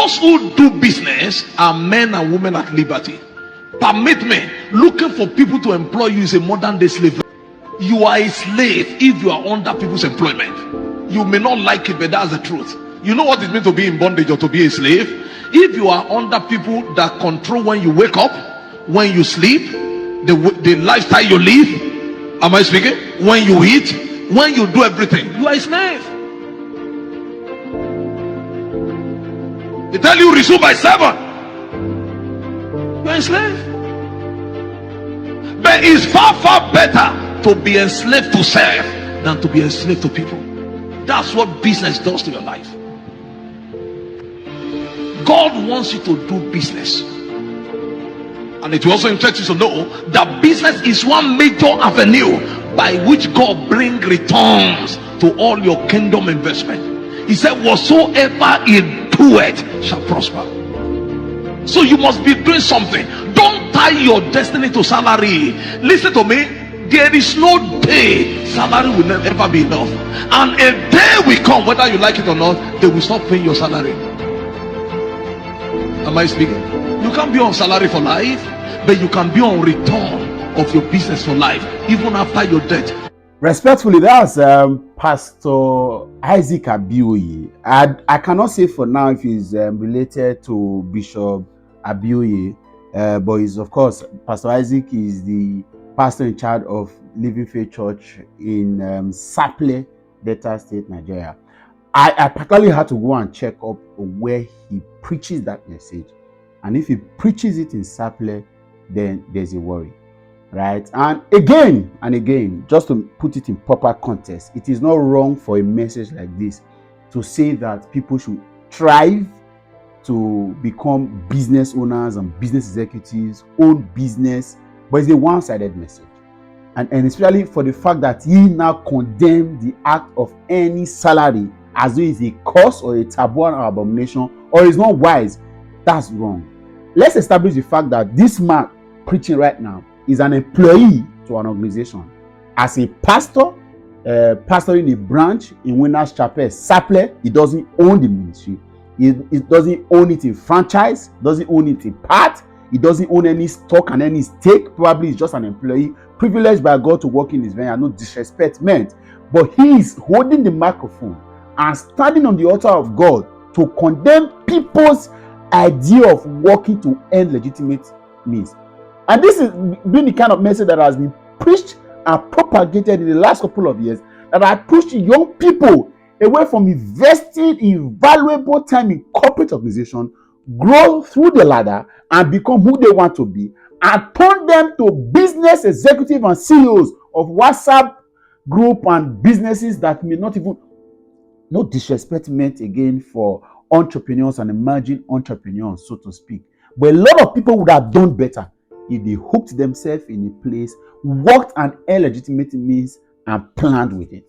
Those who do business are men and women at liberty. Permit me, looking for people to employ you is a modern day slavery. You are a slave if you are under people's employment. You may not like it, but that's the truth. You know what it means to be in bondage or to be a slave? If you are under people that control when you wake up, when you sleep, the lifestyle you live, am I speaking? When you eat, when you do everything, you are a slave. They tell you resume by 7. You are a slave. But it's far, far better to be enslaved to self than to be enslaved to people. That's what business does to your life. God wants you to do business. And it will also interest you to know that business is one major avenue by which God brings returns to all your kingdom investment. He said, whatsoever he doeth shall prosper. So you must be doing something. Don't tie your destiny to salary. Listen to me. There is no day salary will never ever be enough. And a day will come, whether you like it or not, they will stop paying your salary. Am I speaking? You can't be on salary for life, but you can be on return of your business for life, even after your death. Respectfully, that's Pastor Isaac Abioye. I cannot say for now if he's related to Bishop Abioye, but he's, of course, Pastor Isaac is the pastor in charge of Living Faith Church in Sapele, Delta State, Nigeria. I particularly had to go and check up where he preaches that message. And if he preaches it in Sapele, then there's a worry. Right? And again, just to put it in proper context, it is not wrong for a message like this to say that people should strive to become business owners and business executives, own business, but it's a one-sided message. And especially for the fact that he now condemned the act of any salary as though it's a curse or a taboo or abomination or is not wise. That's wrong. Let's establish the fact that this man preaching right now is an employee to an organization. As a pastor, pastoring a branch in Winners Chapel, Sapele, he doesn't own the ministry. He doesn't own it in franchise, doesn't own it in part. He doesn't own any stock and any stake. Probably he's just an employee, privileged by God to work in his vineyard. No disrespect meant. But he is holding the microphone and standing on the altar of God to condemn people's idea of working to earn legitimate means. And this has been the kind of message that has been preached and propagated in the last couple of years, that are pushing young people away from investing in valuable time in corporate organization, grow through the ladder and become who they want to be, and turn them to business executives and CEOs of WhatsApp group and businesses that may not even, no disrespect meant again for entrepreneurs and emerging entrepreneurs, so to speak. But a lot of people would have done better if they hooked themselves in a place, worked and earned legitimate means, and planned with it.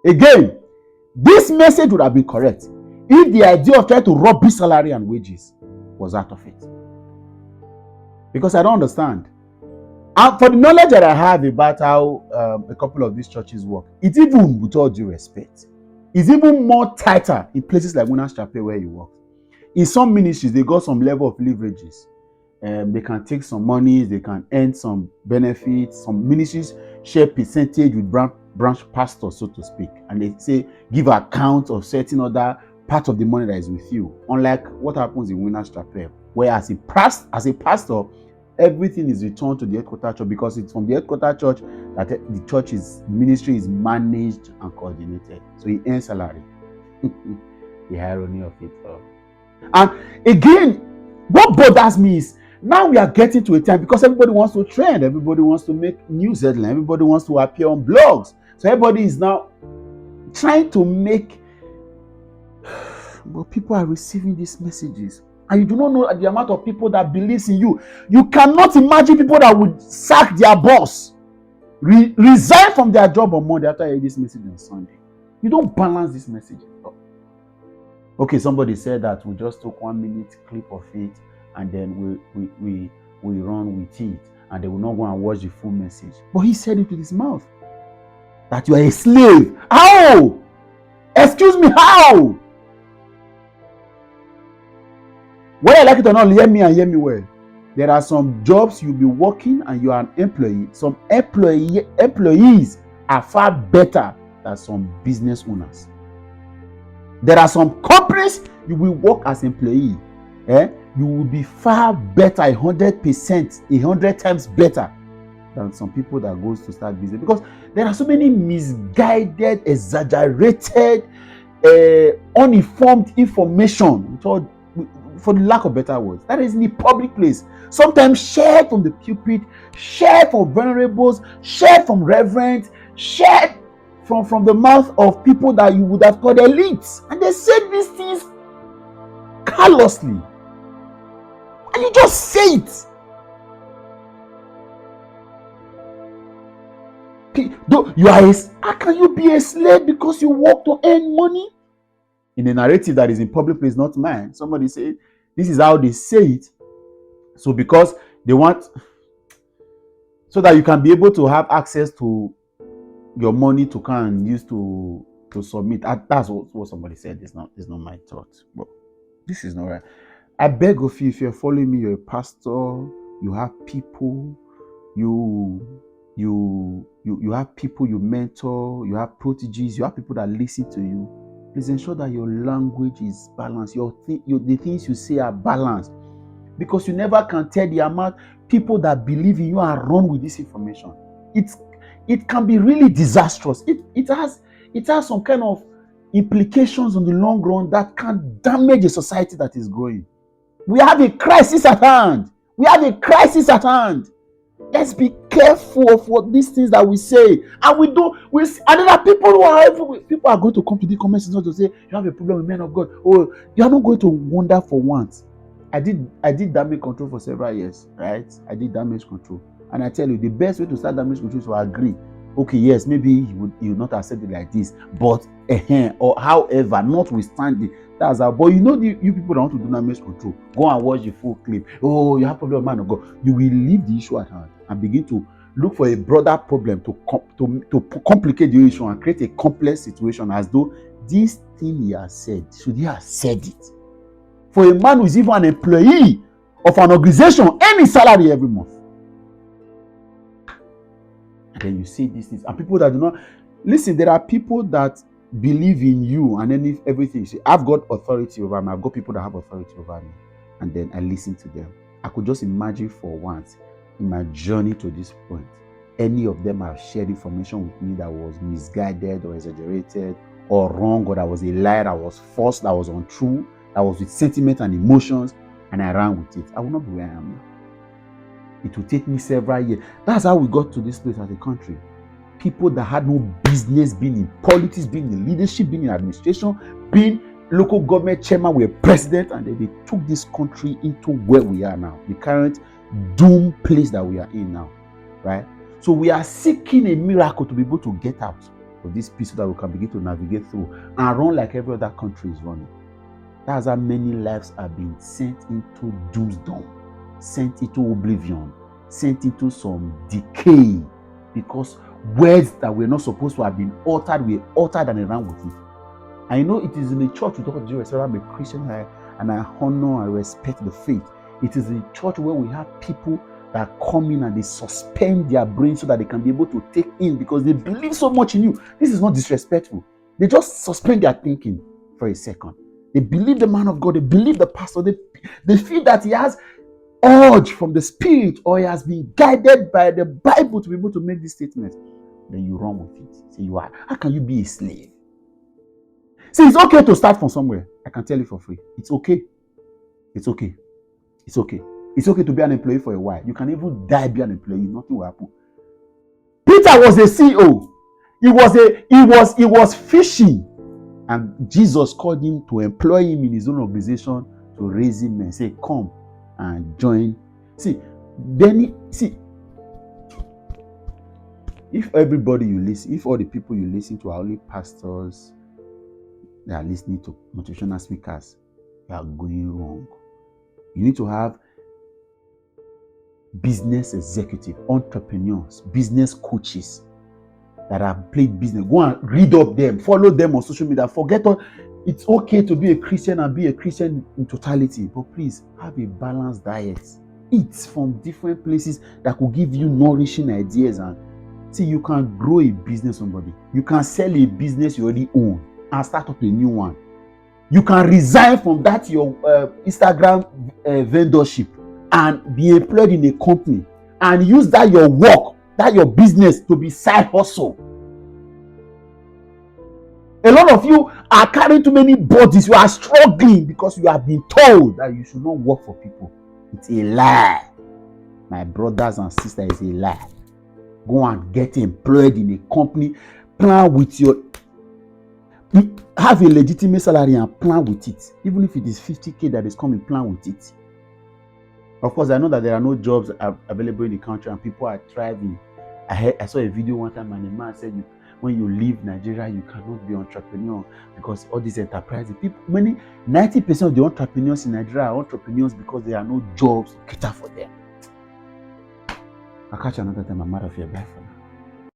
Again, this message would have been correct if the idea of trying to rob his salary and wages was out of it. Because I don't understand. And for the knowledge that I have about how a couple of these churches work, it's even, with all due respect, it's even more tighter in places like Winners Chapel where you work. In some ministries, they got some level of leverages. They can take some money, they can earn some benefits. Some ministries share percentage with branch pastors, so to speak, and they say give account of certain other part of the money that is with you. Unlike what happens in Winners Chapel, where as a pastor, everything is returned to the headquarters church, because it's from the headquarters church that the church's ministry is managed and coordinated. So he earns salary. The irony of it all. And again, what bothers me is now we are getting to a time, because everybody wants to trend, everybody wants to make news headlines, everybody wants to appear on blogs. So everybody is now trying to make, but people are receiving these messages. And you do not know the amount of people that believes in you. You cannot imagine people that would sack their boss, resign from their job on Monday after hearing this message on Sunday. You don't balance this message at all. Okay, somebody said that we just took 1 minute clip of it and then we run with it, and they will not go and watch the full message. But he said it with his mouth that you are a slave. How? Excuse me, how? Whether I like it or not, hear me and hear me well. There are some jobs you'll be working and you are an employee. Some employees are far better than some business owners. There are some companies you will work as employee. You will be far better, 100%, 100 times better than some people that goes to start business, because there are so many misguided, exaggerated, uninformed information, for the lack of better words, that is in the public place, sometimes shared from the pulpit, shared from venerables, shared from reverends, shared from the mouth of people that you would have called elites, and they said these things callously, and you just say it. How can you be a slave because you work to earn money? In a narrative that is in public place, not mine, somebody said this is how they say it. So because they want, so that you can be able to have access to your money to come and use to submit. That's what somebody said. It's not my thought. But this is not right. I beg of you, if you're following me, you're a pastor, you have people, you have people you mentor, you have proteges, you have people that listen to you. Please ensure that your language is balanced. The things you say are balanced, because you never can tell the amount people that believe in you and run with this information. It can be really disastrous. It has some kind of implications on the long run that can damage a society that is growing. We have a crisis at hand. Let's be careful of what these things that we say, and there are people are going to come to the comments not to say you have a problem with men of God. Oh, you are not going to wonder for once. I did damage control for several years, right? I did damage control, and I tell you, the best way to start damage control is to agree. Okay, yes, maybe you would not accept it like this, but or however, notwithstanding, that's how. But you people that want to do damage control, go and watch the full clip. Oh, you have problem with man of God. You will leave the issue at hand and begin to look for a broader problem to complicate the issue and create a complex situation, as though this thing he has said, should he have said it? For a man who is even an employee of an organization, any salary every month. And then you say these things, and people that do not listen, there are people that believe in you, and then everything you say, I've got authority over me, I've got people that have authority over me, and then I listen to them. I could just imagine for once in my journey to this point, any of them have shared information with me that was misguided or exaggerated or wrong, or that was a lie, that was false, that was untrue, that was with sentiment and emotions, and I ran with it. I will not be where I am now. It will take me several years. That's how we got to this place as a country. People that had no business being in politics, being in leadership, being in administration, being local government chairman, were president, and then they took this country into where we are now, the current doomed place that we are in now, right? So we are seeking a miracle to be able to get out of this piece so that we can begin to navigate through and run like every other country is running. That's how many lives are being sent into doomsdom, sent into oblivion, sent into some decay, because words that were not supposed to have been uttered were uttered and ran with it. I know it is in the church, with all due respect, I'm a Christian, and I honor and respect the faith. It is in church where we have people that come in and they suspend their brain so that they can be able to take in, because they believe so much in you. This is not disrespectful. They just suspend their thinking for a second. They believe the man of God, they believe the pastor, they feel that he has urge from the Spirit, or he has been guided by the Bible to be able to make this statement. Then you run with it. Say, how can you be a slave? See, it's okay to start from somewhere. I can tell you for free. It's okay. It's okay. It's okay. It's okay to be an employee for a while. You can even die be an employee. Nothing will happen. Peter was a CEO. He was fishing. And Jesus called him to employ him in his own organization to raise him and say, come and join. If everybody you listen, if all the people you listen to are only pastors that are listening to motivational speakers, you are going wrong. You need to have business executive, entrepreneurs, business coaches that have played business. Go and read up them, follow them on social media. Forget all. It's okay to be a Christian and be a Christian in totality, but please have a balanced diet. Eat from different places that could give you nourishing ideas. And see, you can grow a business, somebody. You can sell a business you already own and start up a new one. You can resign from that your Instagram vendorship and be employed in a company and use that your work, that your business to be side hustle. A lot of you are carrying too many bodies. You are struggling because you have been told that you should not work for people. It's a lie. My brothers and sisters, it's a lie. Go and get employed in a company. Plan with your... Have a legitimate salary and plan with it. Even if it is 50K that is coming, plan with it. Of course, I know that there are no jobs available in the country and people are thriving. I saw a video one time and a man said, when you leave Nigeria, you cannot be entrepreneur because all these enterprises, 90% of the entrepreneurs in Nigeria are entrepreneurs because there are no jobs to cater for them. I'll catch you another time. I'm out of here. Bye for now.